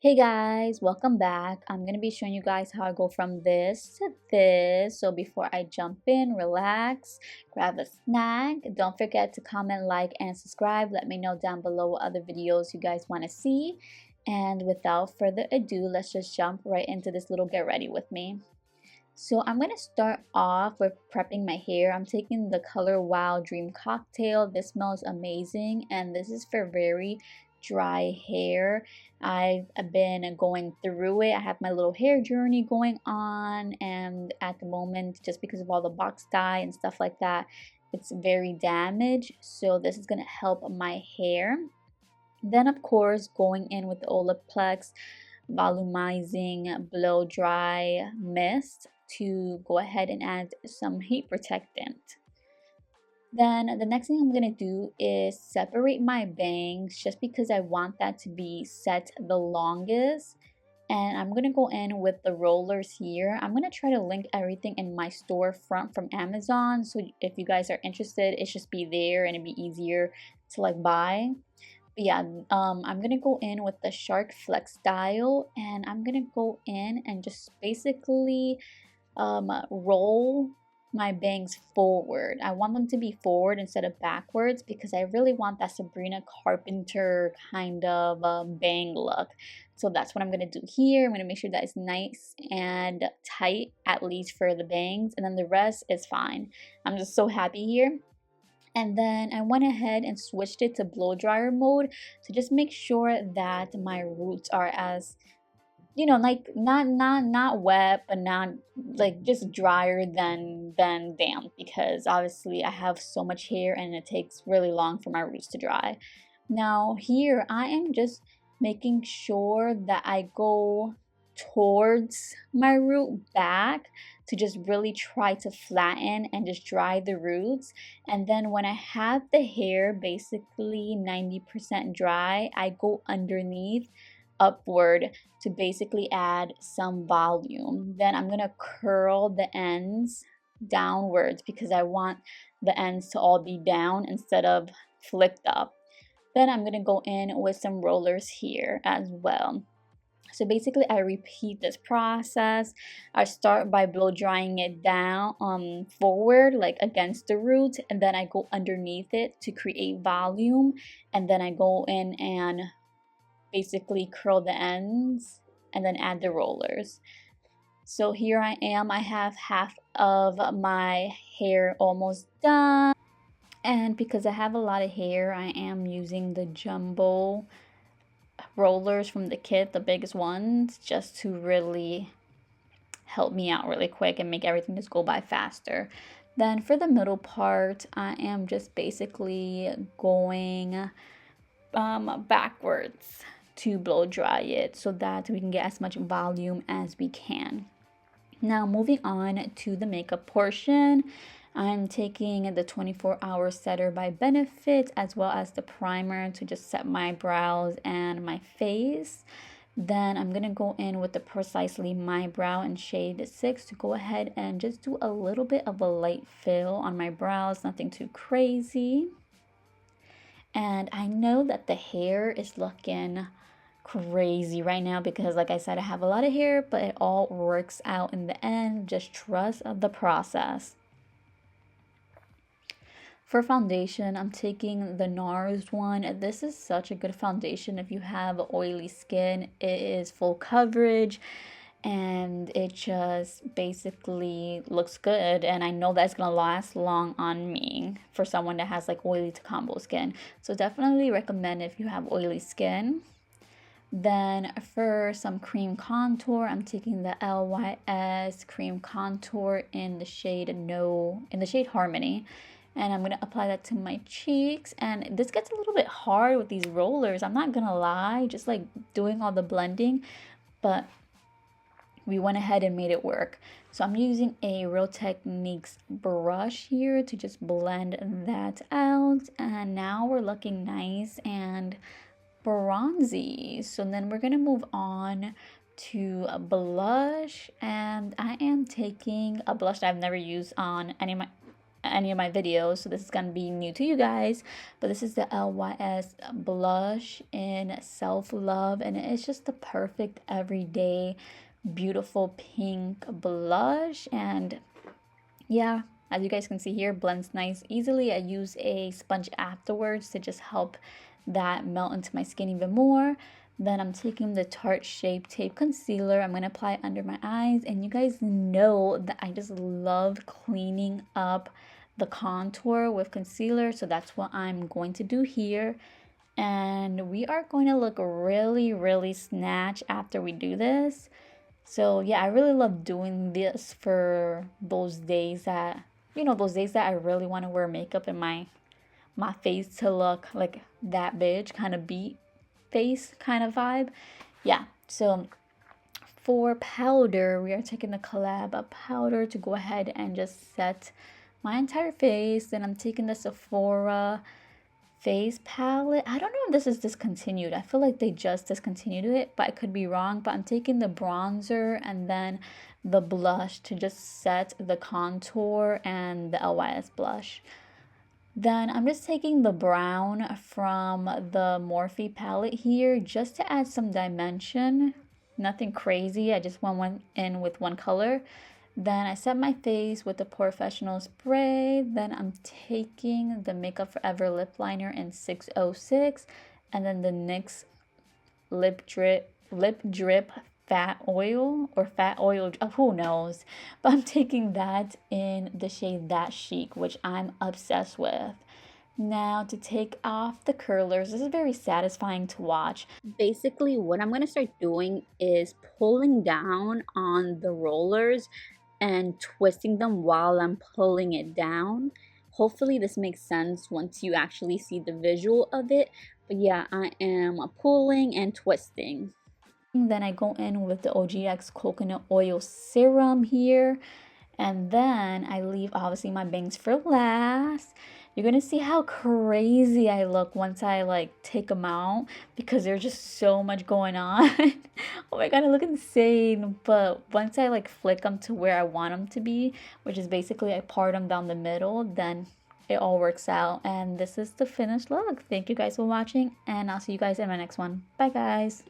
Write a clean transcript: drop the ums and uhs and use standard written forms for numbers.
Hey guys, welcome back. I'm going to be showing you guys how I go from this to this. So before I jump in, relax, grab a snack. Don't forget to comment, like, and subscribe. Let me know down below what other videos you guys want to see. And without further ado, let's just jump right into this little get ready with me. So I'm going to start off with prepping my hair. I'm taking the Color Wow Dream Cocktail. This smells amazing and this is for very dry hair. I've been going through it. I have my little hair journey going on, and at the moment, just because of all the box dye and stuff like that, it's very damaged. So this is going to help my hair. Then of course going in with the Olaplex volumizing blow dry mist to go ahead and add some heat protectant. Then the next thing I'm going to do is separate my bangs just because I want that to be set the longest. And I'm going to go in with the rollers here. I'm going to try to link everything in my storefront from Amazon. So if you guys are interested, it should be there and it'd be easier to like buy. But yeah, I'm gonna go in with the Shark Flexstyle, and I'm gonna go in and just basically roll my bangs forward. I want them to be forward instead of backwards because I really want that Sabrina Carpenter kind of bang look. So that's what I'm gonna do here. I'm gonna make sure that it's nice and tight, at least for the bangs, and then the rest is fine. I'm just so happy here. And then I went ahead and switched it to blow dryer mode to just make sure that my roots are as, like not wet, but not like just drier than damp, because obviously I have so much hair and it takes really long for my roots to dry. Now here I am just making sure that I go towards my root back to just really try to flatten and just dry the roots. And then when I have the hair basically 90% dry, I go underneath upward to basically add some volume. Then I'm gonna curl the ends downwards because I want the ends to all be down instead of flicked up. Then I'm gonna go in with some rollers here as well. So basically I repeat this process. I start by blow drying it down forward, like against the root, and then I go underneath it to create volume, and then I go in and basically curl the ends and then add the rollers. So here I am, I have half of my hair almost done, and because I have a lot of hair, I am using the jumbo rollers from the kit, the biggest ones, just to really help me out really quick and make everything just go by faster. Then for the middle part, I am just basically going backwards to blow dry it so that we can get as much volume as we can. Now moving on to the makeup portion, I'm taking the 24-hour setter by Benefit as well as the primer to just set my brows and my face. Then I'm going to go in with the Precisely My Brow in shade 6 to go ahead and just do a little bit of a light fill on my brows, nothing too crazy. And I know that the hair is looking crazy right now because like I said, I have a lot of hair, but it all works out in the end. Just trust the process. For foundation, I'm taking the NARS one. This is such a good foundation if you have oily skin. It is full coverage and it just basically looks good, and I know that's gonna last long on me for someone that has like oily to combo skin. So definitely recommend if you have oily skin. Then for some cream contour, I'm taking the LYS cream contour in the shade Harmony, and I'm gonna apply that to my cheeks. And this gets a little bit hard with these rollers, I'm not gonna lie, just like doing all the blending, but we went ahead and made it work. So I'm using a Real Techniques brush here to just blend that out, and now we're looking nice and bronzy. So then we're gonna move on to a blush, and I am taking a blush that I've never used on any of my any of my videos, so this is gonna be new to you guys. But this is the LYS blush in Self Love, and it's just the perfect everyday beautiful pink blush. And yeah, as you guys can see here, blends nice easily. I use a sponge afterwards to just help that melt into my skin even more. Then I'm taking the Tarte Shape Tape Concealer. I'm going to apply it under my eyes. And you guys know that I just love cleaning up the contour with concealer. So that's what I'm going to do here. And we are going to look really, really snatch after we do this. So yeah, I really love doing this for those days that, those days that I really want to wear makeup and my face to look like that bitch kind of beat face kind of vibe. Yeah, so for powder, we are taking the Collab powder to go ahead and just set my entire face. Then I'm taking the Sephora face palette. I don't know if this is discontinued. I feel like they just discontinued it, but I could be wrong. But I'm taking the bronzer and then the blush to just set the contour and the LYS blush. Then I'm just taking the brown from the Morphe palette here just to add some dimension. Nothing crazy. I just went in with one color. Then I set my face with the Professional spray. Then I'm taking the Makeup Forever lip liner in 606, and then the NYX lip drip fat oil, or fat oil, who knows, but I'm taking that in the shade That Chic, which I'm obsessed with. Now to take off the curlers, this is very satisfying to watch. Basically what I'm going to start doing is pulling down on the rollers and twisting them while I'm pulling it down. Hopefully this makes sense once you actually see the visual of it. But yeah, I am pulling and twisting. Then I go in with the OGX coconut oil serum here. And then I leave obviously my bangs for last. You're gonna see how crazy I look once I like take them out because there's just so much going on. Oh my god, I look insane. But once I like flick them to where I want them to be, which is basically I part them down the middle, then it all works out. And this is the finished look. Thank you guys for watching, and I'll see you guys in my next one. Bye guys.